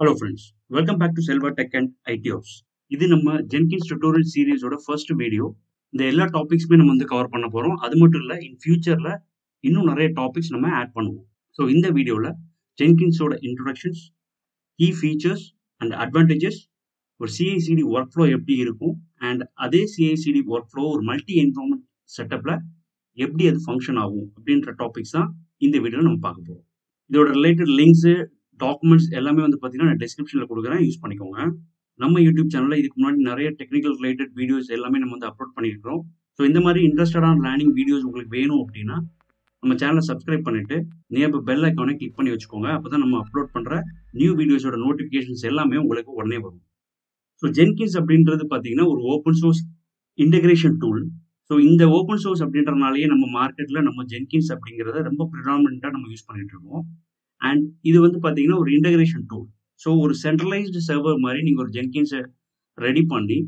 Hello friends, welcome back to Selva Tech and IT Ops. இது நம்ம Jenkins tutorial சீரிஸோட first video. இந்த எல்லா டாபிக்ஸ்மே நம்ம வந்து கவர் பண்ண போறோம். அது மட்டும் இல்ல, இன் ஃபியூச்சர்ல இன்னும் நிறைய டாபிக்ஸ் நம்ம ஆட் பண்ணுவோம். ஸோ இந்த வீடியோல ஜென்கின்ஸோட introductions, key features and advantages, ஒரு சிஐசிடி ஒர்க் ஃப்ளோ எப்படி இருக்கும், அண்ட் அதே சிஐசிடி ஒர்க் ஃப்ளோ ஒரு மல்டி என்விரான்மெண்ட் செட்டப்ல எப்படி அது ஃபங்க்ஷன் ஆகும் அப்படின்ற டாபிக்ஸ் தான் இந்த வீடியோல நம்ம பார்க்க போறோம். இதோட ரிலேட்டட் லிங்க்ஸ், டாக்குமெண்ட்ஸ் எல்லாமே வந்து பார்த்தீங்கன்னா நான் டிஸ்கிரிப்ஷனில் கொடுக்குறேன், யூஸ் பண்ணிக்கோங்க. நம்ம யூடியூப் சேனலில் இதுக்கு முன்னாடி நிறைய டெக்னிக்கல் ரிலேட்டட் வீடியோஸ் எல்லாமே நம்ம வந்து அப்லோட் பண்ணியிருக்கிறோம். ஸோ இந்த மாதிரி இன்ட்ரெஸ்டடான லேர்னிங் வீடியோஸ் உங்களுக்கு வேணும் அப்படின்னா நம்ம சேனலை சப்ஸ்கிரைப் பண்ணிட்டு நியர் பெல் ஐக்கானை கிளிக் பண்ணி வச்சுக்கோங்க. அப்போ தான் நம்ம அப்லோட் பண்ணுற நியூ வீடியோஸோட நோட்டிஃபிகேஷன்ஸ் எல்லாமே உங்களுக்கு உடனே வரும். ஸோ ஜென்கின்ஸ் அப்படின்றது பார்த்தீங்கன்னா ஒரு open source integration tool. So இந்த ஓப்பன் சோர்ஸ் அப்படின்றனாலேயே நம்ம மார்க்கெட்டில் நம்ம ஜென்கின்ஸ் அப்படிங்கிறத ரொம்ப ப்ரிடாமினண்ட்டாக நம்ம யூஸ் பண்ணிட்டு இருக்கோம். அண்ட் இது வந்து பார்த்தீங்கன்னா ஒரு இன்டகிரேஷன் டூல். ஸோ ஒரு சென்ட்ரலைஸ்டு சர்வர் மாதிரி நீங்கள் ஒரு ஜென்கின்ஸை ரெடி பண்ணி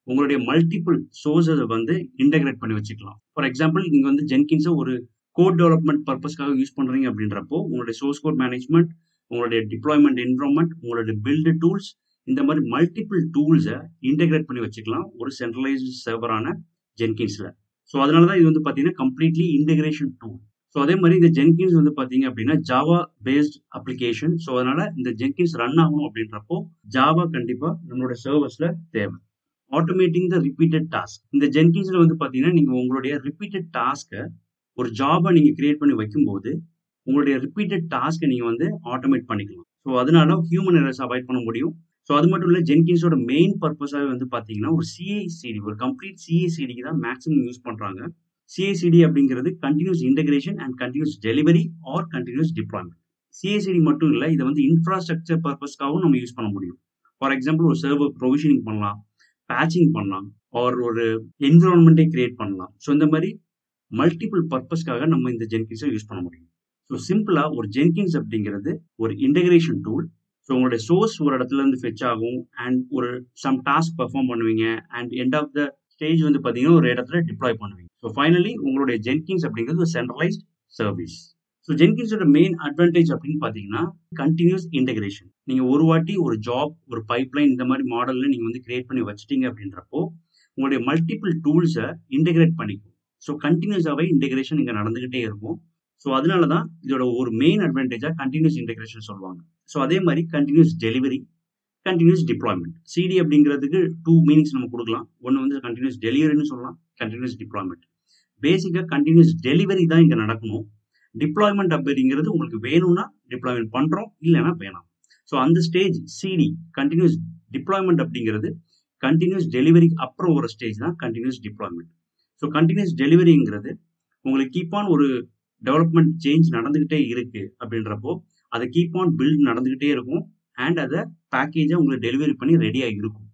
உங்களுடைய மல்டிபிள் சோர்ஸை வந்து இன்டகிரேட் பண்ணி வச்சுக்கலாம். ஃபார் எக்ஸாம்பிள், நீங்கள் வந்து ஜென்கின்ஸை ஒரு கோட் டெவலப்மெண்ட் பர்பஸ்க்காக யூஸ் பண்ணுறீங்க அப்படின்றப்போ உங்களுடைய சோர்ஸ் கோட் மேனேஜ்மெண்ட், உங்களுடைய டிப்ளாய்மெண்ட் என்விரான்மெண்ட், உங்களுடைய பில்டு டூல்ஸ், இந்த மாதிரி மல்டிபிள் டூல்ஸை இன்டகிரேட் பண்ணி வச்சுக்கலாம் ஒரு சென்ட்ரலைஸ்டு சர்வரான ஜென்கின்ஸில். ஸோ அதனால தான் இது வந்து பார்த்தீங்கன்னா கம்ப்ளீட்லி இன்டகிரேஷன் டூல். ஸோ அதே மாதிரி இந்த ஜென்கின்ஸ் வந்து பார்த்தீங்க அப்படின்னா ஜாவா பேஸ்ட் அப்ளிகேஷன். ஸோ அதனால இந்த ஜென்கின்ஸ் ரன் ஆகணும் அப்படின்றப்போ ஜாவா கண்டிப்பாக நம்மளோட சர்வர்ஸில் தேவை. ஆட்டோமேட்டிங் த ரிப்பீட்டட் டாஸ்க். இந்த ஜென்கின்ஸில் வந்து பார்த்தீங்கன்னா நீங்கள் உங்களுடைய ரிப்பீட்டட் டாஸ்க்கை ஒரு ஜாபை நீங்கள் கிரியேட் பண்ணி வைக்கும்போது உங்களுடைய ரிப்பீட்டட் டாஸ்க்கை நீங்கள் வந்து ஆட்டோமேட் பண்ணிக்கலாம். ஸோ அதனால ஹியூமன் எரர்ஸ் அவாய்ட் பண்ண முடியும். ஸோ அது மட்டும் இல்லை, ஜென்கின்ஸோட மெயின் பர்பஸாகவே வந்து பார்த்தீங்கன்னா ஒரு சிஐசிடி, ஒரு கம்ப்ளீட் சிஐசிடிக்கு தான் மேக்ஸிமம் யூஸ் பண்ணுறாங்க. சிஐசிடி அப்படிங்கிறது continuous integration and continuous delivery or continuous deployment. CI CD மட்டும் இல்லை, இதை வந்து இன்ஃப்ராஸ்ட்ரக்சர் பர்பஸ்க்காகவும் நம்ம யூஸ் பண்ண முடியும். ஃபார் எக்ஸாம்பிள், ஒரு சர்வர் ப்ரொவிஷனிங் பண்ணலாம், பேச்சிங் பண்ணலாம், ஆர் ஒரு என்விரான்மெண்ட்டை கிரியேட் பண்ணலாம். ஸோ இந்த மாதிரி மல்டிபிள் பர்பஸ்க்காக நம்ம இந்த ஜென்கின்ஸை யூஸ் பண்ண முடியும். ஸோ சிம்பிளாக ஒரு ஜென்கின்ஸ் அப்படிங்கிறது ஒரு இன்டகிரேஷன் டூல். ஸோ உங்களுடைய சோர்ஸ் ஒரு இடத்துல இருந்து ஃபெச் ஆகும் அண்ட் ஒரு சம் டாஸ்க் பெர்ஃபார்ம் பண்ணுவீங்க and end of the stage வந்து பார்த்தீங்கன்னா ஒரு இடத்துல டிப்ளாய் பண்ணுவீங்க. ஸோ ஃபைனலி உங்களுடைய ஜென்கின்ஸ் அப்படிங்கிறது ஒரு சென்ட்ரலைஸ்ட் சர்வீஸ். ஸோ ஜென்கின்ஸோட மெயின் அட்வான்டேஜ் அப்படின்னு பார்த்தீங்கன்னா கண்டினியூஸ் இன்டகிரேஷன். நீங்கள் ஒரு வாட்டி ஒரு ஜாப், ஒரு பைப்லைன், இந்த மாதிரி மாடலில் நீங்கள் வந்து கிரியேட் பண்ணி வச்சிட்டீங்க அப்படின்றப்போ உங்களுடைய மல்டிபிள் டூல்ஸை இன்டகிரேட் பண்ணிக்கும். ஸோ கண்டினியூஸாகவே இன்டகிரேஷன் இங்கே நடந்துகிட்டே இருக்கும். ஸோ அதனால தான் இதோட ஒரு மெயின் அட்வான்டேஜாக கண்டினியூஸ் இன்டகிரேஷன் சொல்லுவாங்க. ஸோ அதே மாதிரி continuous delivery, continuous deployment. CD அப்படிங்கிறதுக்கு டூ மீனிங்ஸ் நம்ம கொடுக்கலாம். ஒன்று வந்து கண்டினியூஸ் டெலிவரின்னு சொல்லலாம், கண்டினியூஸ் டிப்ளாய்மெண்ட். பேசிக்காக கண்டினியூஸ் டெலிவரி தான் இங்கே நடக்கணும். டிப்ளாய்மெண்ட் அப்படிங்கிறது உங்களுக்கு வேணும்னா டிப்ளாய்மெண்ட் பண்ணுறோம், இல்லைன்னா வேணாம். ஸோ அந்த ஸ்டேஜ் சிடி கண்டினியூஸ் டிப்ளாய்மெண்ட் அப்படிங்கிறது கண்டினியூஸ் டெலிவரிக்கு அப்புறம் ஒரு ஸ்டேஜ் தான் கண்டினியூஸ் டிப்ளாய்மெண்ட். ஸோ கண்டினியூஸ் டெலிவரிங்கிறது உங்களுக்கு கீப் ஆன் ஒரு டெவலப்மெண்ட் சேஞ்ச் நடந்துகிட்டே இருக்கு அப்படின்றப்போ அதை கீப் ஆன் பில்ட் நடந்துகிட்டே இருக்கும் அண்ட் அதை பேக்கேஜை உங்களுக்கு டெலிவரி பண்ணி ரெடியாக இருக்கும்.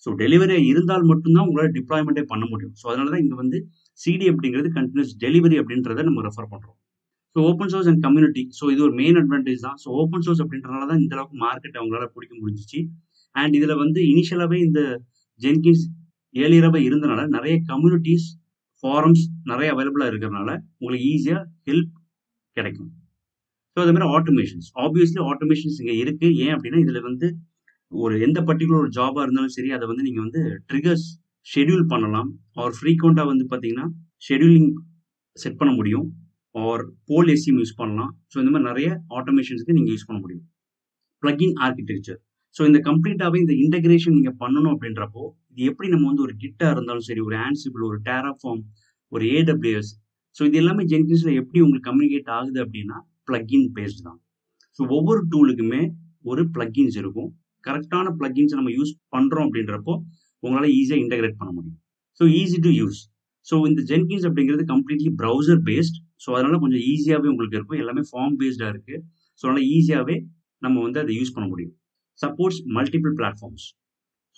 ஸோ டெலிவரி இருந்தால் மட்டும்தான் உங்களால் டிப்ளாய்மெண்ட்டே பண்ண முடியும். ஸோ அதனால தான் இங்கே வந்து சிடி அப்படிங்கிறது கண்டினியூஸ் டெலிவரி அப்படின்றத நம்ம ரெஃபர் பண்ணுறோம். So open source and community, so இது ஒரு மெயின் அட்வான்டேஜ் தான். ஸோ ஓப்பன் சோர்ஸ் அப்படின்றனால தான் இந்த அளவுக்கு மார்க்கெட் அவங்களால பிடிக்க முடிஞ்சிச்சு. அண்ட் இதில் வந்து இனிஷியலாகவே இந்த ஜென்கின்ஸ் ஏர்லியராகவே இருந்தனால நிறைய கம்யூனிட்டிஸ், ஃபாரம்ஸ் நிறைய அவைலபிளாக இருக்கிறதுனால உங்களுக்கு ஈஸியாக ஹெல்ப் கிடைக்கும். ஸோ அதே மாதிரி ஆட்டோமேஷன்ஸ், ஆப்வியஸ்லி ஆட்டோமேஷன்ஸ் இங்கே இருக்குது. ஏன் அப்படின்னா இதில் வந்து ஒரு எந்த பர்டிகுலர் ஒரு ஜாபாக இருந்தாலும் சரி, அதை வந்து நீங்கள் வந்து ட்ரிகர்ஸ் ஷெடியூல் பண்ணலாம். ஆர் ஃப்ரீக்வெண்ட்டாக வந்து பார்த்தீங்கன்னா ஷெடியூலிங் செட் பண்ண முடியும். ஆர் போல் எஸ்சிஎம் யூஸ் பண்ணலாம். ஸோ இந்த மாதிரி நிறைய ஆட்டோமேஷன்ஸுக்கு நீங்கள் யூஸ் பண்ண முடியும். பிளக்இன் ஆர்கிடெக்சர், ஸோ இந்த கம்ப்ளீட்டாகவே இந்த இன்டகிரேஷன் நீங்கள் பண்ணணும் அப்படின்றப்போ இது எப்படி நம்ம வந்து ஒரு கிட்டாக இருந்தாலும் சரி, ஒரு ஆன்சிபிள், ஒரு டெராஃபார்ம், ஒரு ஏடபிள்யூஎஸ், ஸோ இது எல்லாமே ஜென்கின்ஸில் எப்படி உங்களுக்கு கம்யூனிகேட் ஆகுது அப்படின்னா பிளக்இன் பேஸ்ட் தான். ஸோ ஒவ்வொரு டூலுக்குமே ஒரு பிளக்இன்ஸ் இருக்கும். கரெக்டான பிளக்இன்ஸை நம்ம யூஸ் பண்ணுறோம் அப்படின்றப்போ உங்களால் ஈஸியாக இன்டகிரேட் பண்ண முடியும். So easy to use. So இந்த ஜென்கின்ஸ் அப்படிங்கிறது கம்ப்ளீட்லி ப்ரௌசர் பேஸ்ட். ஸோ அதனால கொஞ்சம் ஈஸியாகவே உங்களுக்கு இருக்கும். எல்லாமே ஃபார்ம் பேஸ்டாக இருக்குது. ஸோ அதனால் ஈஸியாகவே நம்ம வந்து அதை யூஸ் பண்ண முடியும். Supports multiple platforms.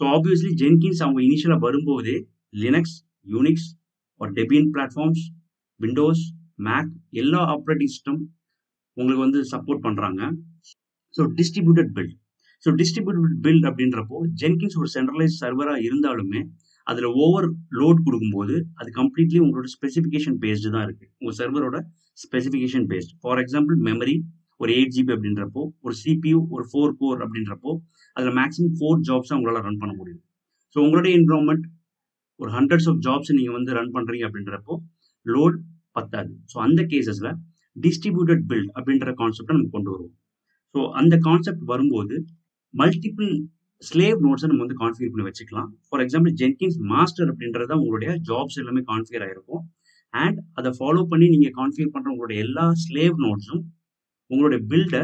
So obviously Jenkins அவங்க இனிஷியலாக வரும்போதே லினக்ஸ், யூனிக்ஸ் ஒரு டெபியன் பிளாட்ஃபார்ம்ஸ், விண்டோஸ், மேக் எல்லா ஆப்ரேட்டிங் சிஸ்டம் உங்களுக்கு வந்து சப்போர்ட் பண்ணுறாங்க. So distributed build. So distributed build அப்படின்றப்போ ஜென்கின்ஸ் ஒரு சென்ட்ரலைஸ் சர்வராக இருந்தாலுமே அதில் ஓவர் லோட் கொடுக்கும்போது அது கம்ப்ளீட்லி உங்களோட ஸ்பெசிஃபிகேஷன் பேஸ்டு தான் இருக்குது. உங்கள் சர்வரோட specification based. For example memory, ஒரு 8 ஜிபி அப்படின்றப்போ, ஒரு CPU ஒரு 4 கோர் அப்படின்றப்போ, அதில் மேக்ஸிமம் 4 ஜாப்ஸை உங்களால் ரன் பண்ண முடியும். ஸோ உங்களுடைய என்விரான்மெண்ட் ஒரு ஹண்ட்ரட்ஸ் ஆஃப் ஜாப்ஸ் நீங்கள் வந்து ரன் பண்ணுறீங்க அப்படின்றப்போ லோட் பத்தாது. ஸோ அந்த கேசஸில் டிஸ்ட்ரிபியூட்டட் பில்ட் அப்படின்ற கான்செப்டை நம்ம கொண்டு வருவோம். ஸோ அந்த கான்செப்ட் வரும்போது மல்டிபிள் ஸ்லேவ் நோட்ஸை நம்ம வந்து கான்ஃபிகர் பண்ணி வச்சுக்கலாம். ஃபார் எக்ஸாம்பிள் ஜென்கின்ஸ் மாஸ்டர் அப்படின்றத உங்களுடைய ஜாப்ஸ் எல்லாமே கான்ஃபிகர் ஆகிருக்கும். அண்ட் அதை ஃபாலோ பண்ணி நீங்கள் கான்ஃபிகர் பண்ணுற உங்களுடைய எல்லா ஸ்லேவ் நோட்ஸும் உங்களுடைய பில்டை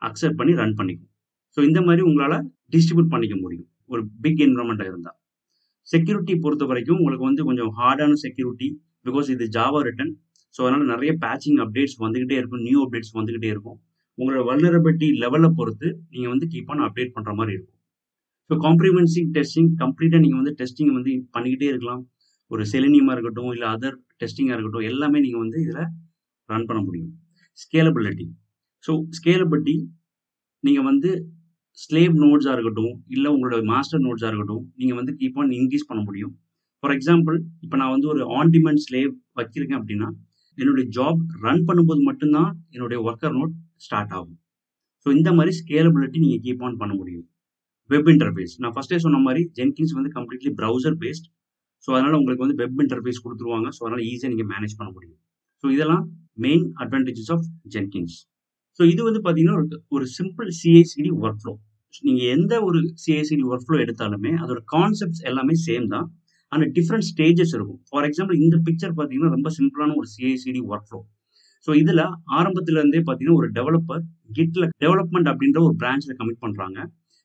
அக்செப்ட் பண்ணி ரன் பண்ணிக்கும். ஸோ இந்த மாதிரி உங்களால் டிஸ்ட்ரிபியூட் பண்ணிக்க முடியும் ஒரு பிக் என்விரான்மெண்ட்டாக இருந்தால். செக்யூரிட்டி பொறுத்த வரைக்கும் உங்களுக்கு வந்து கொஞ்சம் ஹார்டான செக்யூரிட்டி, பிகாஸ் இது ஜாவா ரிட்டன். ஸோ அதனால் நிறைய பேட்சிங் அப்டேட்ஸ் வந்துக்கிட்டே இருக்கும், நியூ அப்டேட்ஸ் வந்துக்கிட்டே இருக்கும். உங்களோட வல்னரபிலிட்டி லெவலை பொறுத்து நீங்கள் வந்து கீப் ஆன் அப்டேட் பண்ணுற மாதிரி இருக்கும். ஸோ காம்ப்ரிஹென்சிவ் டெஸ்டிங் கம்ப்ளீட்டாக நீங்கள் வந்து டெஸ்டிங் வந்து பண்ணிக்கிட்டே இருக்கலாம். ஒரு செலினியமாக இருக்கட்டும், இல்லை அதர் டெஸ்டிங்காக இருக்கட்டும், எல்லாமே நீங்கள் வந்து இதில் ரன் பண்ண முடியும். ஸ்கேலபிலிட்டி. ஸோ ஸ்கேலபிலிட்டி நீங்கள் வந்து ஸ்லேவ் நோட்ஸாக இருக்கட்டும், இல்லை உங்களோட மாஸ்டர் நோட்ஸாக இருக்கட்டும், நீங்கள் வந்து கீப் ஆன் இன்க்ரீஸ் பண்ண முடியும். ஃபார் எக்ஸாம்பிள், இப்போ நான் வந்து ஒரு ஆன் டிமாண்ட் ஸ்லேவ் வச்சிருக்கேன் அப்படின்னா, என்னுடைய ஜாப் ரன் பண்ணும்போது மட்டும்தான் என்னுடைய ஒர்க்கர் நோட் ஸ்டார்ட் ஆகும். ஸோ இந்த மாதிரி ஸ்கேலபிலிட்டி நீங்கள் கீப் ஆன் பண்ண முடியும். வெப் இன்டர்ஃபேஸ், நான் ஃபர்ஸ்டே சொன்ன மாதிரி ஜென்கின்ஸ் வந்து கம்ப்ளீட்லி ப்ரௌசர் பேஸ்ட். ஸோ அதனால் உங்களுக்கு வந்து வெப் இன்டர்ஃபேஸ் கொடுத்துருவாங்க. ஸோ அதனால் ஈஸியாக நீங்கள் மேனேஜ் பண்ண முடியும். ஸோ இதெல்லாம் main advantages of Jenkins. So இது வந்து பார்த்தீங்கன்னா ஒரு சிம்பிள் CI/CD ஒர்க் ஃப்ளோ. நீங்கள் எந்த ஒரு CI/CD ஒர்க் ஃப்ளோ எடுத்தாலுமே அதோட கான்செப்ட்ஸ் எல்லாமே சேம் தான். ஆனால் டிஃப்ரெண்ட் ஸ்டேஜஸ் இருக்கும். ஃபார் எக்ஸாம்பிள் இந்த பிக்சர் பார்த்தீங்கன்னா ரொம்ப சிம்பிளான ஒரு CI/CD ஒர்க் ஃப்ளோ. ஸோ இதில் ஆரம்பத்துலேருந்தே பார்த்தீங்கன்னா ஒரு டெவலப்பர் கிட்ல டெவலப்மெண்ட் அப்படின்ற ஒரு பிரான்ச்சில் கமிட் பண்ணுறாங்க.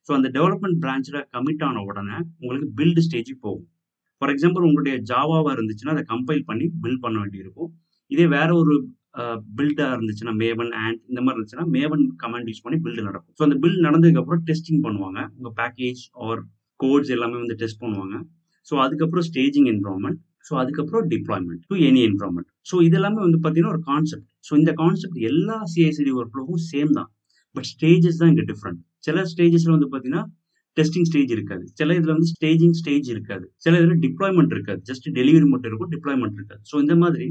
ஸோ அந்த டெவலப்மெண்ட் பிரான்ச்சில் கமிட் ஆன உடனே உங்களுக்கு பில்டு ஸ்டேஜுக்கு போகும். ஃபார் எக்ஸாம்பிள் உங்களுடைய ஜாவாவாக இருந்துச்சுன்னா அதை கம்பைல் பண்ணி பில்ட் பண்ண வேண்டியிருக்கும். இதே வேற ஒரு பில்டாக இருந்துச்சுன்னா மேவன் அண்ட் இந்த மாதிரி இருந்துச்சுன்னா மேவன் கமாண்ட் யூஸ் பண்ணி பில்டு நடக்கும். ஸோ அந்த பில்ட் நடந்ததுக்கப்புறம் டெஸ்டிங் பண்ணுவாங்க. உங்கள் பேக்கேஜ் ஆர் கோட்ஸ் எல்லாமே வந்து டெஸ்ட் பண்ணுவாங்க. ஸோ அதுக்கப்புறம் ஸ்டேஜிங் என்விரான்மெண்ட், ஸோ அதுக்கப்புறம் deployment to any environment. So இதெல்லாமே வந்து பார்த்தீங்கன்னா ஒரு கான்செப்ட். ஸோ இந்த கான்செப்ட் எல்லா CI/CD ஒர்க் ஃப்ளோவும் சேம் தான், பட் ஸ்டேஜஸ் தான் இங்கே டிஃப்ரெண்ட். சில ஸ்டேஜஸில் வந்து பார்த்தீங்கன்னா டெஸ்டிங் ஸ்டேஜ் இருக்காது, சில இதில் வந்து ஸ்டேஜிங் ஸ்டேஜ் இருக்காது, சில இதில் டிப்ளாய்மெண்ட் இருக்காது, ஜஸ்ட் டெலிவரி மட்டும் இருக்கும், டிப்ளாய்மெண்ட் இருக்காது. ஸோ இந்த மாதிரி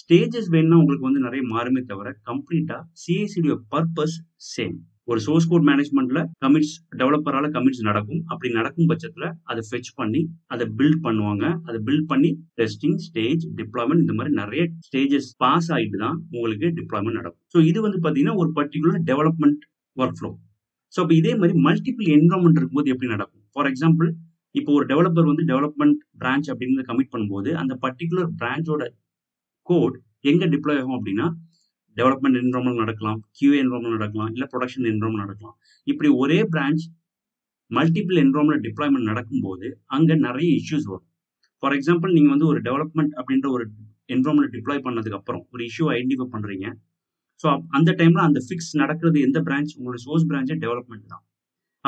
ஸ்டேஜஸ் வேணும்னா உங்களுக்கு வந்து நிறைய மாறுமே தவிர கம்ப்ளீட்டாக CI/CD பர்பஸ் சேம். ஒரு சோர்ஸ் கோட் மேனேஜ்மெண்ட்ல கமிட்ஸ் டெவலப்பரால கமிட்ஸ் நடக்கும். அப்படி நடக்கும் பட்சத்தில் அதை ஃபெச் பண்ணி அதை பில்ட் பண்ணுவாங்க. அதை பில்ட் பண்ணி டெஸ்டிங் ஸ்டேஜ் டிப்ளாய்மெண்ட் இந்த மாதிரி நிறைய ஸ்டேஜஸ் பாஸ் ஆகிட்டு தான் உங்களுக்கு டிப்ளாய்மெண்ட் நடக்கும். ஸோ இது வந்து பார்த்தீங்கன்னா ஒரு particular development work flow. So இப்போ இதே மாதிரி மல்டிபிள் என்விரான்மெண்ட் இருக்கும்போது எப்படி நடக்கும்? ஃபார் எக்ஸாம்பிள், இப்போ ஒரு டெவலப்பர் வந்து டெவலப்மெண்ட் பிரான்ச் அப்படின்னு கமிட் பண்ணும்போது அந்த பர்டிகுலர் பிரான்ச்சோட கோட் எங்கே டிப்ளாய் ஆகும் அப்படின்னா டெவலப்மெண்ட் என்விரான்மெண்ட் நடக்கலாம், QA என்விரான்மெண்ட் நடக்கலாம், இல்லை ப்ரொடக்ஷன் என்விரான்மெண்ட் நடக்கலாம். இப்படி ஒரே பிரான்ச் மல்டிபிள் என்விரான்மெண்ட் டிப்ளாய்மெண்ட் நடக்கும்போது அங்கே நிறைய இஷ்யூஸ் வரும். ஃபார் எக்ஸாம்பிள், நீங்கள் வந்து ஒரு டெவலப்மெண்ட் அப்படின்ற ஒரு என்விரான்மெண்ட் டிப்ளாய் பண்ணதுக்கு அப்புறம் ஒரு இஷ்யூ ஐடென்டிஃபை பண்ணுறீங்க. ஸோ அந்த டைமில் அந்த ஃபிக்ஸ் நடக்கிறது எந்த பிரான்ச்? உங்களோட சோர்ஸ் பிரான்ச்சே டெவலப்மெண்ட் தான்.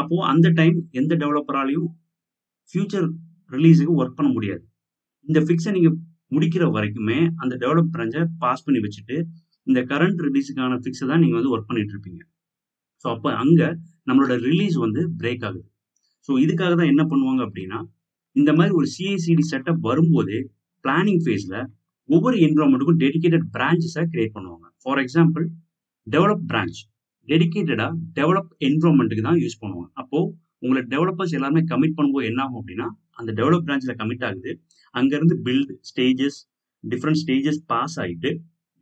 அப்போது அந்த டைம் எந்த டெவலப்பராலையும் ஃபியூச்சர் ரிலீஸுக்கு ஒர்க் பண்ண முடியாது. இந்த ஃபிக்ஸை நீங்கள் முடிக்கிற வரைக்குமே அந்த டெவலப் பிரான்ச்சை பாஸ் பண்ணி வச்சுட்டு இந்த கரண்ட் ரிலீஸுக்கான ஃபிக்ஸை தான் நீங்கள் வந்து ஒர்க் பண்ணிட்டு இருப்பீங்க. ஸோ அப்போ அங்கே நம்மளோட ரிலீஸ் வந்து பிரேக் ஆகுது. ஸோ இதுக்காக தான் என்ன பண்ணுவாங்க அப்படின்னா, இந்த மாதிரி ஒரு CI/CD செட்டப் வரும்போதே பிளானிங் ஃபேஸில் ஒவ்வொரு என்விரான்மெண்ட்டுக்கும் டெடிகேட்டட் பிரான்ச்சஸை கிரியேட் பண்ணுவாங்க. ஃபார் எக்ஸாம்பிள், டெவலப் பிரான்ச் டெடிகேட்டடாக டெவலப் என்விரான்மெண்ட்டுக்கு தான் யூஸ் பண்ணுவாங்க. அப்போது உங்களை டெவலப்பர்ஸ் எல்லாருமே கமிட் பண்ணும்போது என்ன ஆகும் அப்படின்னா, அந்த டெவலப் பிரான்ச்சில் கமிட் ஆகுது. அங்கேருந்து build stages different stages pass ஆகிட்டு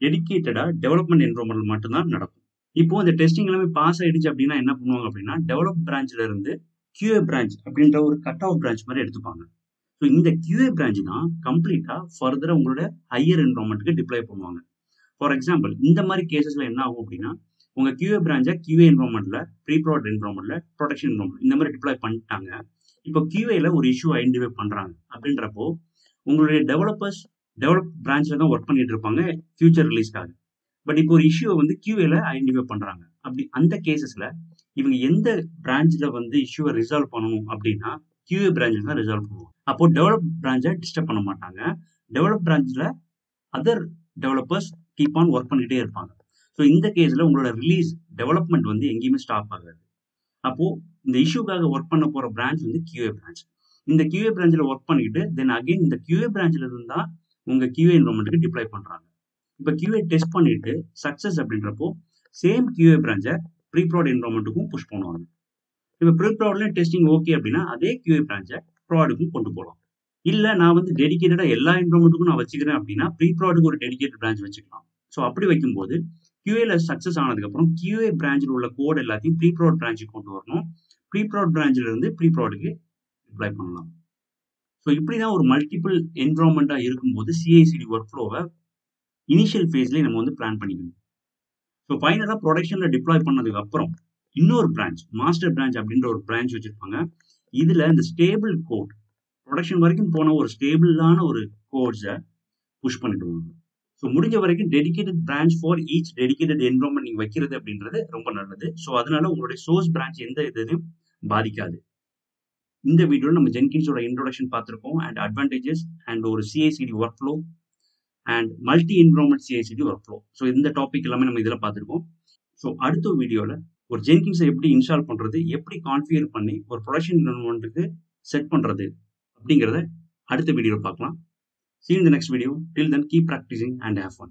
டெடிகேட்டடாக டெவலப்மெண்ட் என்விரான்மெண்ட் மட்டும்தான் நடக்கும். இப்போ இந்த டெஸ்டிங் எல்லாமே பாஸ் ஆகிடுச்சு அப்படின்னா என்ன பண்ணுவாங்க அப்படின்னா, டெவலப் பிரான்ச்சில் இருந்து QA பிரான்ச் அப்படின்ற ஒரு கட் ஆஃப் பிரான்ச் மாதிரி எடுத்துப்பாங்க. ஸோ இந்த QA பிரான்ச் தான் கம்ப்ளீட்டாக ஃபர்தராக உங்களோட ஹையர் என்விரான்மெண்ட்டுக்கு டிப்ளாய் பண்ணுவாங்க. ஃபார் எக்ஸாம்பிள், இந்த மாதிரி கேசஸில் என்ன ஆகும் அப்படின்னா, உங்கள் QA பிரான்ச்சை QA என்விரான்மெண்ட்டில், ப்ரீ ப்ராடக்ட் என்விரான்மெண்ட்டில், ப்ரொடக்ஷன் என்விரான்மெண்ட் இந்த மாதிரி டிப்ளாய் பண்ணிட்டாங்க. இப்போ QAல ஒரு இஷ்யூ ஐடென்டிஃபை பண்ணுறாங்க அப்படின்றப்போ உங்களுடைய டெவலப்பர்ஸ் டெவலப் பிரான்ச்சில் தான் ஒர்க் பண்ணிட்டு இருப்பாங்க ஃபியூச்சர் ரிலீஸ்க்காக. பட் இப்போ ஒரு இஷ்யூவை வந்து QAல ஐடென்டிஃபை பண்ணுறாங்க. அப்படி அந்த கேசஸில் இவங்க எந்த பிரான்ச்சில் வந்து இஷ்யூவை ரிசால்வ் பண்ணணும் அப்படின்னா QA பிரான்ச்சில் தான் ரிசால்வ் பண்ணுவோம். அப்போ டெவலப் பிரான்ச்சை டிஸ்டர்ப் பண்ண மாட்டாங்க. டெவலப் பிரான்ச்சில் other developers keep on work பண்ணிகிட்டே இருப்பாங்க. ஸோ இந்த கேஸில் உங்களோட ரிலீஸ் டெவலப்மெண்ட் வந்து எங்கேயுமே ஸ்டாப் ஆகாது. அப்போது இந்த இஷ்யூக்காக ஒர்க் பண்ண போகிற பிரான்ச் வந்து QA பிரான்ச். இந்த QA பிரான்ச்சில் ஒர்க் பண்ணிக்கிட்டு தென் அகெயின் இந்த QA பிரான்ச்சில் இருந்தால் உங்கள் QA என்விரான்மெண்ட்டுக்கு டிப்ளாய் பண்ணுறாங்க. இப்போ QA டெஸ்ட் பண்ணிட்டு சக்ஸஸ் அப்படின்றப்போ சேம் QA பிரான்ச்சை ப்ரீ-ப்ராட் என்வரான்மெண்ட்டுக்கும் புஷ் பண்ணுவாங்க. இப்போ ப்ரீ-ப்ராட்ல டெஸ்டிங் ஓகே அப்படின்னா அதே QA பிரான்ச்சை ப்ராடுக்கும் கொண்டு போகலாம். இல்ல நான் வந்து டெடிகேட்டடா எல்லா என்வரான்மெண்ட்டுக்கும் நான் வச்சுக்கிறேன் அப்படின்னா ப்ரீ-ப்ராடுக்கு ஒரு டெடிகேட்டட் பிரான்ச் வச்சுக்கலாம். ஸோ அப்படி வைக்கும்போது QAல சக்ஸஸ் ஆனதுக்கப்புறம் QA பிரான்ச்சில் உள்ள கோட் எல்லாத்தையும் ப்ரீ-ப்ராட் பிரான்ச்சுக்கு கொண்டு வரணும். ப்ரீ-ப்ராட் பிரான்ச்சில் இருந்து ப்ரீ-ப்ராடுக்கு அப்ளை பண்ணலாம். ஸோ இப்படி தான் ஒரு மல்டிபிள் என்வரான்மெண்ட்டா இருக்கும்போது CI/CD ஒர்க் ஃப்ளோவை இனிஷியல் ஃபேஸ்லேயே நம்ம வந்து பிளான் பண்ணிக்கணும். ஸோ ஃபைனலாக ப்ரொடக்ஷனில் டிப்ளாய் பண்ணதுக்கு அப்புறம் இன்னொரு பிரான்ச் மாஸ்டர் பிரான்ச் அப்படின்ற ஒரு பிரான்ச் வச்சிருப்பாங்க. இதில் இந்த ஸ்டேபிள் கோட் ப்ரொடக்ஷன் வரைக்கும் போன ஒரு ஸ்டேபிளான ஒரு கோட்ஸை புஷ் பண்ணிடுவாங்க. ஸோ முடிஞ்ச வரைக்கும் dedicated branch for each dedicated environment நீங்கள் வைக்கிறது அப்படின்றது ரொம்ப நல்லது. ஸோ அதனால உங்களுடைய சோர்ஸ் பிரான்ச் எந்த இதையும் பாதிக்காது. இந்த வீடியோவில் நம்ம ஜென்கின்ஸோட இன்ட்ரோடக்ஷன் பார்த்துருக்கோம் அண்ட் அட்வான்டேஜஸ் அண்ட் ஒரு CI/CD work flow and multi environment CI/CD work flow. So இந்த டாபிக் எல்லாமே நம்ம இதில் பார்த்துருக்கோம். ஸோ அடுத்த வீடியோவில் ஒரு ஜென்கின்ஸை எப்படி இன்ஸ்டால் பண்ணுறது, எப்படி கான்ஃபிகர் பண்ணி ஒரு ப்ரொடக்ஷன் என்வரான்மெண்ட்டுக்கு செட் பண்ணுறது அப்படிங்கிறத அடுத்த வீடியோவில் பார்க்கலாம். See you in the next video. Till then, keep practicing and have fun.